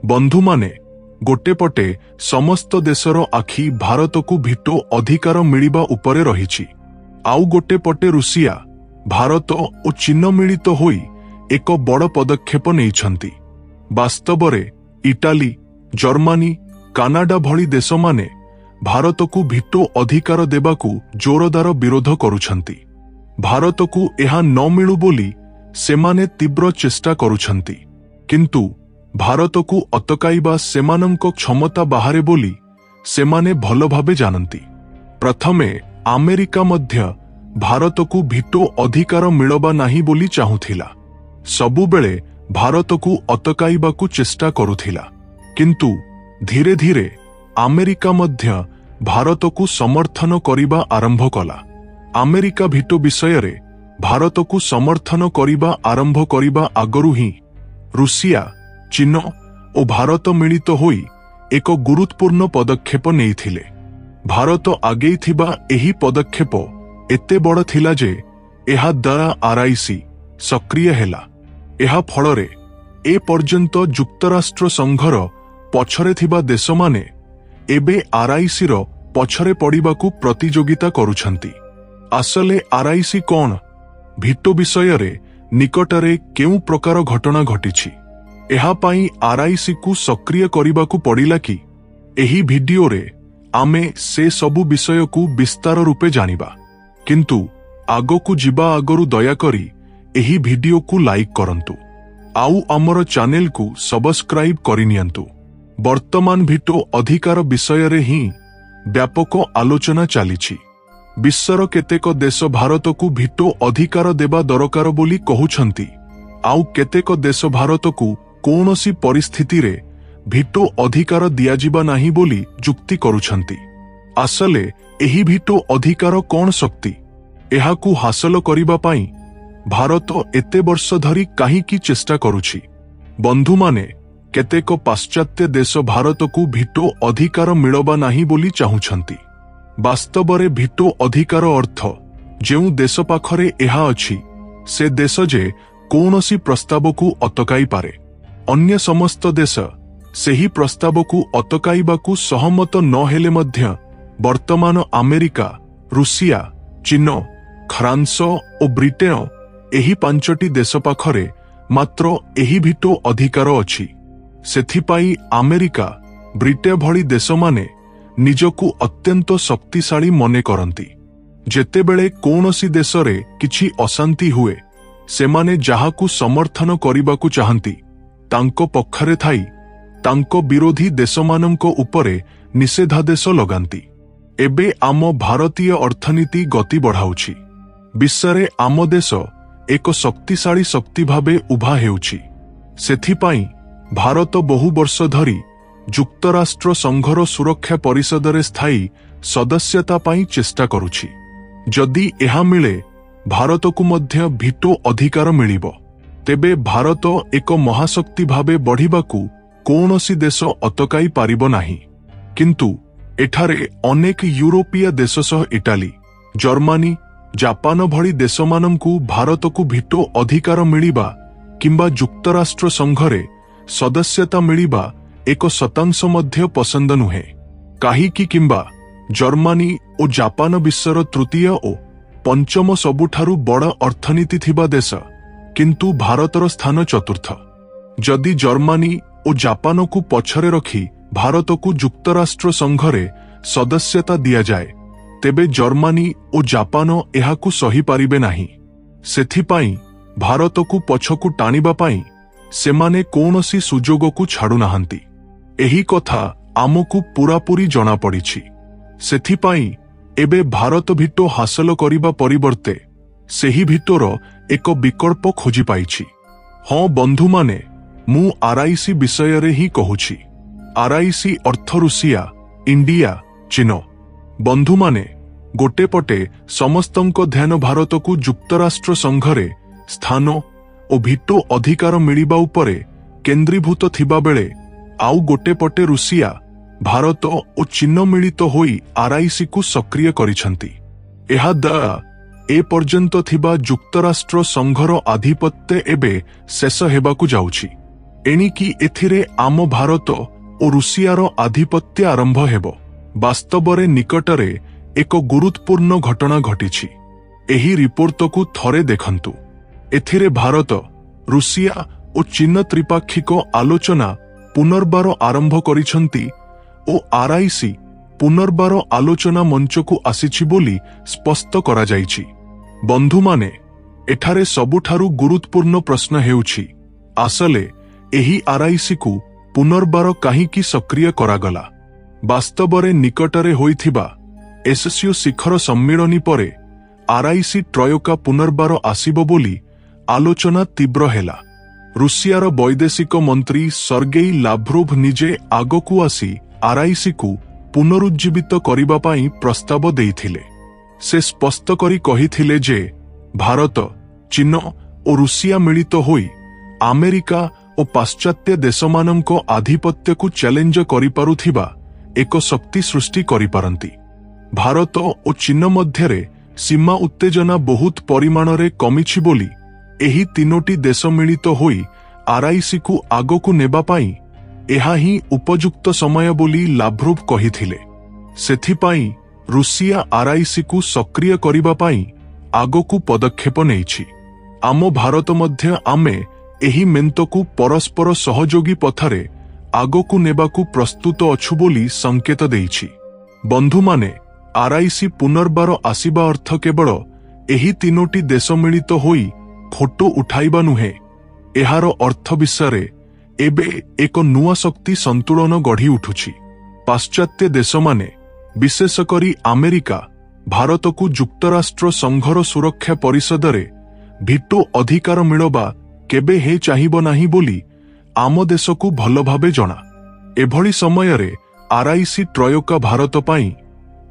बंधु माने गोटे पटे समस्त देशर आखि भारत को भिटो अधिकार मिलिबा उपरे रहिछि। आउ गोटे पटे रूसिया भारत और चीन मिलित होई एक बड़ पदक्षेप नेइछंती। वास्तवरे इटाली, जर्मनी, कानाडा भली देश माने भारत को भिटो अधिकार देबाकू जोरदार विरोध करुछंती। भारत को एहा न मिलु बोली सेमाने तीव्र चेष्टा करुछंती, किंतु भारत को अटकाइबा सेमानंक क्षमता बाहरे बोली सेमाने भल भाबे जानती। प्रथमे अमेरिका मध्य भारत को भिटो अधिकार मिलबा नाही बोली चाहुथिला। सबुबेले भारत को अटकाइबाकू चेष्टा करुथिला, किंतु धीरे धीरे अमेरिका मध्य भारत को समर्थन करिबा आरंभ कला। अमेरिका भिटो विषय रे भारत को समर्थन करिबा आरंभ करिबा आगरु ही रूसिया, चीन और भारत मिलित होई एक गुरुत्वपूर्ण पदक्षेप नेइथिले। भारत आगेइथिबा एही पदक्षेप एते बड़ थिला जे एहा द्वारा आरआईसी सक्रिय हेला। एहा फलरे ए पर्यंत युक्तराष्ट्र संघर पछरे थिबा देश माने एबे आरआईसी रो पछरे पड़िबाकू प्रतियोगिता करुछंती। आसले आरआईसी कोन? भिटो विषय रे निकटरे केउ प्रकार घटना घटिछि एहा पाई आरआईसी को सक्रिय करिबाकू पड़िला कि एही वीडियो रे आमे से सबु विषय को विस्तार रूपे जानिबा। किंतु आगो को जिबा आगरु दयाकरी एही वीडियो को लाइक करंतु, आउ हमर चैनल को सब्सक्राइब करिनियंतु। वर्तमान भिटो अधिकार विषय रे ही व्यापक आलोचना चलीछि। विश्वर केतेक देश भारत को भिटो अधिकार देबा दरकार बोली कहउछंती, आउ केतेक देश भारत को कौनसी परिस्थिति रे भिटो अधिकार दियाजिबा नाही बोली जुक्ति करुछंती। आसले एही भिटो अधिकार कौन शक्ति? एहाकू हासिल करिबा पाई भारत एते वर्ष धरी काहीकि चेष्टा करुछि? बंधु माने केतेक पाश्चात्य देश भारत को भिटो अधिकार मिलबा नाही बोली चाहुछंती। वास्तवरे भिटो अधिकार अर्थ जेउ देश पाखरे एहा अछि से देश जे कौनसी प्रस्ताव को अटकाई पारे। अन्य समस्त देश सेही प्रस्ताव को अटकाइबाकू सहमत न हेले मध्य वर्तमान अमेरिका, रूसिया, चीन, फ्रांस और ब्रिटेन एही पांचटी देश पाखरे मात्र एही भिटो अधिकार अछि। सेथिपाई अमेरिका, ब्रिटेन भली देश माने निजकू अत्यंत शक्तिशाली मने करंती। जेतेबेले कौनसी देश रे किछि अशांति हुए सेमाने जाहाकू समर्थन करिबाकू चाहंती तांको पक्षरे थाई तांको विरोधी देशमानंको उपरे निषेधादेश लगांती। एबे आम भारतीय अर्थनीति गति बढ़ाउछि। विश्वरे आम देश एक शक्तिशाली शक्ति भाबे उभा हेउछि। सेथिपाई भारत बहु वर्ष धरी युक्तराष्ट्र संघर सुरक्षा परिषद रे स्थायी सदस्यता पाई चेष्टा करुछि। जदि एहा मिले भारत को मध्य भिटो अधिकार मिलिबो, तेबे भारत एक महाशक्ति भाबे बढ़िबाकू कौनसी देश अटकाई पारिबो नाही। किंतु एठारे अनेक यूरोपीय देश सह इटाली, जर्मनी, जापान भली देशमानंकू भारत को भिटो अधिकार मिलिबा किंबा युक्तराष्ट्र संघरे सदस्यता मिलिबा एक शतांश मध्य पसंद नुहे। काहीकि किंबा जर्मनी और जापान विश्वर तृतीय और पंचम सबुठारु बड़ अर्थनीति थिबा देश, किंतु भारतर स्थान चतुर्थ। जदि जर्मनी और जापान को पछरे रखी भारत को युक्तराष्ट्र संघरे सदस्यता दिया जाए, तेबे जर्मनी और जापान एहाकू सही पारिबे नाही। सेथिपाई भारत को पछकू टाणिबा पाई सेमाने कौनसी सुजोग को छाड़ू नाहांती। एही कथा आमकू पूरापूरी जଣା पड़िछि। सेथिपाई एबे भारत भिटो हासिल करिबा परिवर्ते सेही भिटोर एक विकल्प खोजी पाइछि। हाँ बंधु माने मु आरआईसी विषय रे ही कहूछि। आरआईसी अर्थ रूसिया, इंडिया, चीन। बंधु माने गोटे पटे समस्तंक ध्यान भारत को युक्तराष्ट्र संघरे स्थान और भिटो अधिकार मिलिबा उपरे केंद्रीभूत थिबा बेले आउ गोटे पटे रूसिया, भारत और चीन मिलित होई आरआईसी को सक्रिय करिछंती। एहा द्वारा ए पर्यंत थिबा युक्तराष्ट्र संघर आधिपत्य एबे शेष हेबाकू जाउछि। ଏଣିକି ଏଥିରେ ଆମ ଭାରତ ଓ ରୁଷିଆର ଆଧିପତ୍ୟ ଆରମ୍ଭ ହେବ। ବାସ୍ତବରେ ନିକଟରେ ଏକ ଗୁରୁତ୍ୱପୂର୍ଣ୍ଣ ଘଟଣା ଘଟିଛି। ଏହି ରିପୋର୍ଟକୁ ଥରେ ଦେଖନ୍ତୁ। ଏଥିରେ ଭାରତ, ରୁଷିଆ ଓ ଚୀନ ତ୍ରିପାକ୍ଷିକ ଆଲୋଚନା ପୁନର୍ବାର ଆରମ୍ଭ କରିଛନ୍ତି ଓ ଆରଆଇସି ପୁନର୍ବାର ଆଲୋଚନା ମଞ୍ଚକୁ ଆସିଛି ବୋଲି ସ୍ପଷ୍ଟ କରାଯାଇଛି। ବନ୍ଧୁମାନେ, ଏଠାରେ ସବୁଠାରୁ ଗୁରୁତ୍ୱପୂର୍ଣ୍ଣ ପ୍ରଶ୍ନ ହେଉଛି, ଆସଲେ ଏହି ଆରଆଇସିକୁ ପୁନର୍ବାର କାହିଁକି ସକ୍ରିୟ କରାଗଲା? ବାସ୍ତବରେ ନିକଟରେ ହୋଇଥିବା ଏସସିଓ ଶିଖର ସମ୍ମିଳନୀ ପରେ ଆରଆଇସି ଟ୍ରୟୋକା ପୁନର୍ବାର ଆସିବ ବୋଲି ଆଲୋଚନା ତୀବ୍ର ହେଲା। ରୁଷିଆର ବୈଦେଶିକ ମନ୍ତ୍ରୀ ସର୍ଗେଇ ଲାଭ୍ରୋଭ୍ ନିଜେ ଆଗକୁ ଆସି ଆରଆଇସିକୁ ପୁନରୁଜ୍ଜୀବିତ କରିବା ପାଇଁ ପ୍ରସ୍ତାବ ଦେଇଥିଲେ। ସେ ସ୍ପଷ୍ଟ କରି କହିଥିଲେ ଯେ ଭାରତ, ଚୀନ ଓ ରୁଷିଆ ମିଳିତ ହୋଇ ଆମେରିକା ଓ ପାଶ୍ଚାତ୍ୟ ଦେଶମାନଙ୍କ ଆଧିପତ୍ୟକୁ ଚ୍ୟାଲେଞ୍ଜ କରିପାରୁଥିବା ଏକ ଶକ୍ତି ସୃଷ୍ଟି କରିପାରନ୍ତି। ଭାରତ ଓ ଚୀନ ମଧ୍ୟରେ ସୀମା ଉତ୍ତେଜନା ବହୁତ ପରିମାଣରେ କମିଛି ବୋଲି ଏହି ତିନୋଟି ଦେଶ ମିଳିତ ହୋଇ ଆରଆଇସିକୁ ଆଗକୁ ନେବା ପାଇଁ ଏହା ହିଁ ଉପଯୁକ୍ତ ସମୟ ବୋଲି ଲାଭ୍ରୋଭ୍ କହିଥିଲେ। ସେଥିପାଇଁ ରୁଷିଆ ଆରଆଇସିକୁ ସକ୍ରିୟ କରିବା ପାଇଁ ଆଗକୁ ପଦକ୍ଷେପ ନେଇଛି। ଆମ ଭାରତ ମଧ୍ୟ ଆମେ ଏହି ମେଣ୍ଟକୁ ପରସ୍ପର ସହଯୋଗୀ ପଥରେ ଆଗକୁ ନେବାକୁ ପ୍ରସ୍ତୁତ ଅଛୁ ବୋଲି ସଂକେତ ଦେଇଛି। ବନ୍ଧୁମାନେ, ଆରଆଇସି ପୁନର୍ବାର ଆସିବା ଅର୍ଥ କେବଳ ଏହି ତିନୋଟି ଦେଶ ମିଳିତ ହୋଇ ଫଟୋ ଉଠାଇବା ନୁହେଁ। ଏହାର ଅର୍ଥ ବିଷୟରେ ଏବେ ଏକ ନୂଆ ଶକ୍ତି ସନ୍ତୁଳନ ଗଢ଼ି ଉଠୁଛି। ପାଶ୍ଚାତ୍ୟ ଦେଶମାନେ, ବିଶେଷ କରି ଆମେରିକା, ଭାରତକୁ ଯୁକ୍ତରାଷ୍ଟ୍ର ସଂଘର ସୁରକ୍ଷା ପରିଷଦରେ ଭିଟୋ ଅଧିକାର ମିଳବା କେବେ ହେ ଚାହିଁବ ନାହିଁ ବୋଲି ଆମ ଦେଶକୁ ଭଲ ଭାବେ ଜଣା। ଏଭଳି ସମୟରେ ଆରଆଇସି ଟ୍ରୟୋକା ଭାରତ ପାଇଁ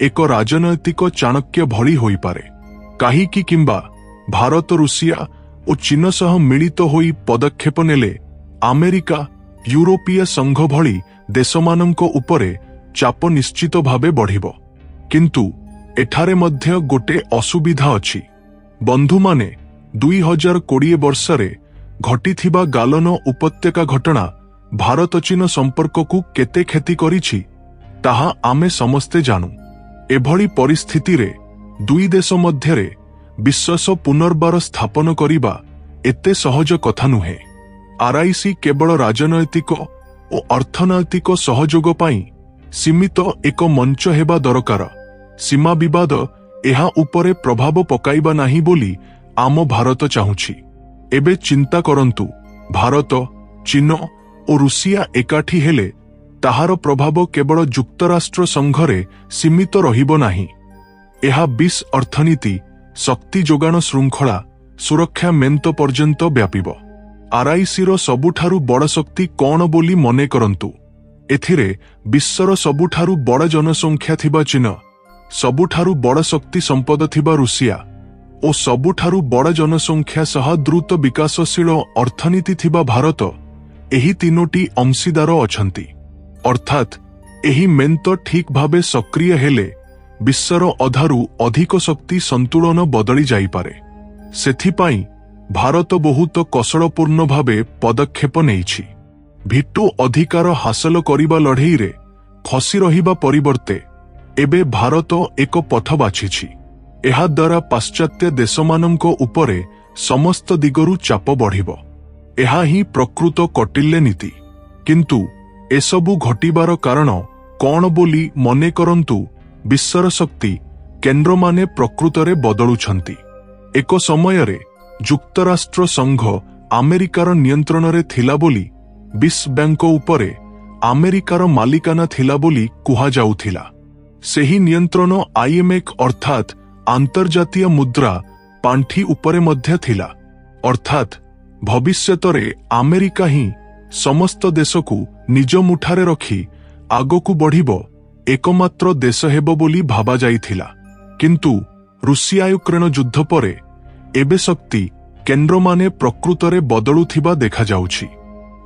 ଏକ ରାଜନୈତିକ ଚାଣକ୍ୟ ଭଳି ହୋଇପାରେ। କାହିଁକି କିମ୍ବା ଭାରତ, ରୁଷିଆ ଓ ଚୀନ ସହ ମିଳିତ ହୋଇ ପଦକ୍ଷେପ ନେଲେ ଆମେରିକା, ୟୁରୋପୀୟ ସଂଘ ଭଳି ଦେଶମାନଙ୍କ ଉପରେ ଚାପ ନିଶ୍ଚିତ ଭାବେ ବଢ଼ିବ। କିନ୍ତୁ ଏଠାରେ ମଧ୍ୟ ଗୋଟେ ଅସୁବିଧା ଅଛି। ବନ୍ଧୁମାନେ, 2020 ବର୍ଷରେ ଘଟିଥିବା ଗାଲନ ଉପତ୍ୟକା ଘଟଣା ଭାରତ ଚୀନ ସମ୍ପର୍କକୁ କେତେ କ୍ଷତି କରିଛି ତାହା ଆମେ ସମସ୍ତେ ଜାଣୁ। ଏଭଳି ପରିସ୍ଥିତିରେ ଦୁଇ ଦେଶ ମଧ୍ୟରେ ବିଶ୍ୱାସ ପୁନର୍ବାର ସ୍ଥାପନ କରିବା ଏତେ ସହଜ କଥା ନୁହେଁ। ଆରଆଇସି କେବଳ ରାଜନୈତିକ ଓ ଅର୍ଥନୈତିକ ସହଯୋଗ ପାଇଁ ସୀମିତ ଏକ ମଞ୍ଚ ହେବା ଦରକାର। ସୀମା ବିବାଦ ଏହା ଉପରେ ପ୍ରଭାବ ପକାଇବା ନାହିଁ ବୋଲି ଆମ ଭାରତ ଚାହୁଁଛି। ଏବେ ଚିନ୍ତା କରନ୍ତୁ, ଭାରତ, ଚୀନ ଓ ରୁଷିଆ ଏକାଠି ହେଲେ ତାହାର ପ୍ରଭାବ କେବଳ ଯୁକ୍ତରାଷ୍ଟ୍ର ସଂଘରେ ସୀମିତ ରହିବ ନାହିଁ। ଏହା ବିଶ୍ୱ ଅର୍ଥନୀତି, ଶକ୍ତି ଯୋଗାଣ ଶୃଙ୍ଖଳା, ସୁରକ୍ଷା ମେଣ୍ଟ ପର୍ଯ୍ୟନ୍ତ ବ୍ୟାପିବ। ଆରଆଇସିର ସବୁଠାରୁ ବଡ଼ ଶକ୍ତି କ'ଣ ବୋଲି ମନେ କରନ୍ତୁ। ଏଥିରେ ବିଶ୍ୱର ସବୁଠାରୁ ବଡ଼ ଜନସଂଖ୍ୟା ଥିବା ଚୀନ, ସବୁଠାରୁ ବଡ଼ ଶକ୍ତି ସମ୍ପଦ ଥିବା ରୁଷିଆ ଓ ସବୁଠାରୁ ବଡ଼ ଜନସଂଖ୍ୟା ସହ ଦ୍ରୁତ ବିକାଶଶୀଳ ଅର୍ଥନୀତି ଥିବା ଭାରତ, ଏହି ତିନୋଟି ଅଂଶୀଦାର ଅଛନ୍ତି। ଅର୍ଥାତ୍ ଏହି ମେଣ୍ଟ ଠିକ୍ ଭାବେ ସକ୍ରିୟ ହେଲେ ବିଶ୍ୱର ଅଧାରୁ ଅଧିକ ଶକ୍ତି ସନ୍ତୁଳନ ବଦଳି ଯାଇପାରେ। ସେଥିପାଇଁ ଭାରତ ବହୁତ କୌଶଳପୂର୍ଣ୍ଣ ଭାବେ ପଦକ୍ଷେପ ନେଇଛି। ଭିଟୋ ଅଧିକାର ହାସଲ କରିବା ଲଢ଼େଇରେ ଫସି ରହିବା ପରିବର୍ତ୍ତେ ଏବେ ଭାରତ ଏକ ପଥ ବାଛିଛି। ଏହାଦ୍ୱାରା ପାଶ୍ଚାତ୍ୟ ଦେଶମାନଙ୍କ ଉପରେ ସମସ୍ତ ଦିଗରୁ ଚାପ ବଢ଼ିବ। ଏହା ହିଁ ପ୍ରକୃତ କୌଟିଲ୍ୟ ନୀତି। କିନ୍ତୁ ଏସବୁ ଘଟିବାର କାରଣ କ'ଣ ବୋଲି ମନେ କରନ୍ତୁ। ବିଶ୍ୱର ଶକ୍ତି କେନ୍ଦ୍ରମାନେ ପ୍ରକୃତରେ ବଦଳୁଛନ୍ତି। ଏକ ସମୟରେ ଯୁକ୍ତରାଷ୍ଟ୍ର ସଂଘ ଆମେରିକାର ନିୟନ୍ତ୍ରଣରେ ଥିଲା ବୋଲି ବିଶ୍ୱ ବ୍ୟାଙ୍କ ଉପରେ ଆମେରିକାର ମାଲିକାନା ଥିଲା ବୋଲି କୁହାଯାଉଥିଲା। ସେହି ନିୟନ୍ତ୍ରଣ ଆଇଏମ୍ଏଫ୍ ଅର୍ଥାତ୍ ଆନ୍ତର୍ଜାତୀୟ ମୁଦ୍ରା ପାଣ୍ଠି ଉପରେ ମଧ୍ୟ ଥିଲା। ଅର୍ଥାତ୍ ଭବିଷ୍ୟତରେ ଆମେରିକା ହିଁ ସମସ୍ତ ଦେଶକୁ ନିଜ ମୁଠାରେ ରଖି ଆଗକୁ ବଢ଼ିବ ଏକମାତ୍ର ଦେଶ ହେବ ବୋଲି ଭାବାଯାଇଥିଲା। କିନ୍ତୁ ରୁଷିଆ ୟୁକ୍ରେନ ଯୁଦ୍ଧ ପରେ ଏବେ ଶକ୍ତି କେନ୍ଦ୍ରମାନେ ପ୍ରକୃତରେ ବଦଳୁଥିବା ଦେଖାଯାଉଛି।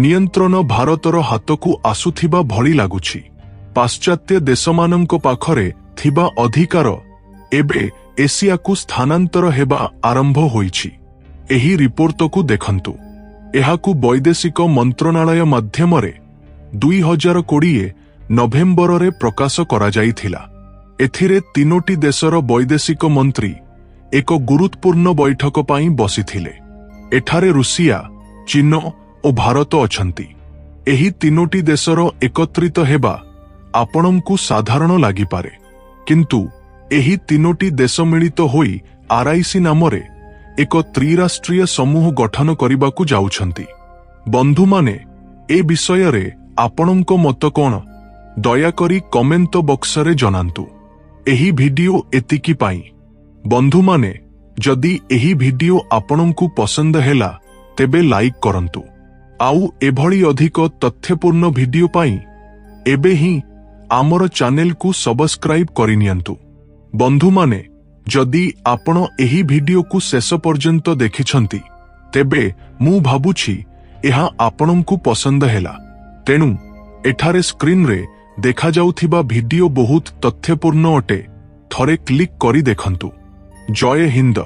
ନିୟନ୍ତ୍ରଣ ଭାରତର ହାତକୁ ଆସୁଥିବା ଭଳି ଲାଗୁଛି। ପାଶ୍ଚାତ୍ୟ ଦେଶମାନଙ୍କ ପାଖରେ ଥିବା ଅଧିକାର ଏବେ ଏସିଆକୁ ସ୍ଥାନାନ୍ତର ହେବା ଆରମ୍ଭ ହୋଇଛି। ଏହି ରିପୋର୍ଟକୁ ଦେଖନ୍ତୁ। ଏହାକୁ ବୈଦେଶିକ ମନ୍ତ୍ରଣାଳୟ ମାଧ୍ୟମରେ 2020 ନଭେମ୍ବରରେ ପ୍ରକାଶ କରାଯାଇଥିଲା। ଏଥିରେ 3ଟି ଦେଶର ବୈଦେଶିକ ମନ୍ତ୍ରୀ ଏକ ଗୁରୁତ୍ୱପୂର୍ଣ୍ଣ ବୈଠକ ପାଇଁ ବସିଥିଲେ। ଏଠାରେ ରୁଷିଆ, ଚୀନ ଓ ଭାରତ ଅଛନ୍ତି। ଏହି 3ଟି ଦେଶର ଏକତ୍ରିତ ହେବା ଆପଣଙ୍କୁ ସାଧାରଣ ଲାଗିପାରେ, କିନ୍ତୁ ଏହି 3ଟି ଦେଶ ମିଳିତ ହୋଇ RIC ନାମରେ ଏକ ତ୍ରିରାଷ୍ଟ୍ରୀୟ ସମୂହ ଗଠନ କରିବାକୁ ଯାଉଛନ୍ତି। ବନ୍ଧୁମାନେ, ଏ ବିଷୟରେ ଆପଣଙ୍କ ମତ କ'ଣ? ଦୟାକରି କମେଣ୍ଟ ବକ୍ସରେ ଜଣାନ୍ତୁ। ଏହି ଭିଡିଓ ଏତିକି ପାଇଁ। ବନ୍ଧୁମାନେ, ଯଦି ଏହି ଭିଡିଓ ଆପଣଙ୍କୁ ପସନ୍ଦ ହେଲା ତେବେ ଲାଇକ୍ କରନ୍ତୁ। ଆଉ ଏଭଳି ଅଧିକ ତଥ୍ୟପୂର୍ଣ୍ଣ ଭିଡିଓ ପାଇଁ ଏବେ ହିଁ ଆମର ଚ୍ୟାନେଲକୁ ସବସ୍କ୍ରାଇବ୍ କରିନିଅନ୍ତୁ। ବନ୍ଧୁମାନେ, ଯଦି ଆପଣ ଏହି ଭିଡିଓକୁ ଶେଷ ପର୍ଯ୍ୟନ୍ତ ଦେଖିଛନ୍ତି ତେବେ ମୁଁ ଭାବୁଛି ଏହା ଆପଣଙ୍କୁ ପସନ୍ଦ ହେଲା। ତେଣୁ ଏଠାରେ ସ୍କ୍ରିନରେ ଦେଖାଯାଉଥିବା ଭିଡିଓ ବହୁତ ତଥ୍ୟପୂର୍ଣ୍ଣ ଅଟେ। ଥରେ କ୍ଲିକ୍ କରି ଦେଖନ୍ତୁ। ଜୟ ହିନ୍ଦ।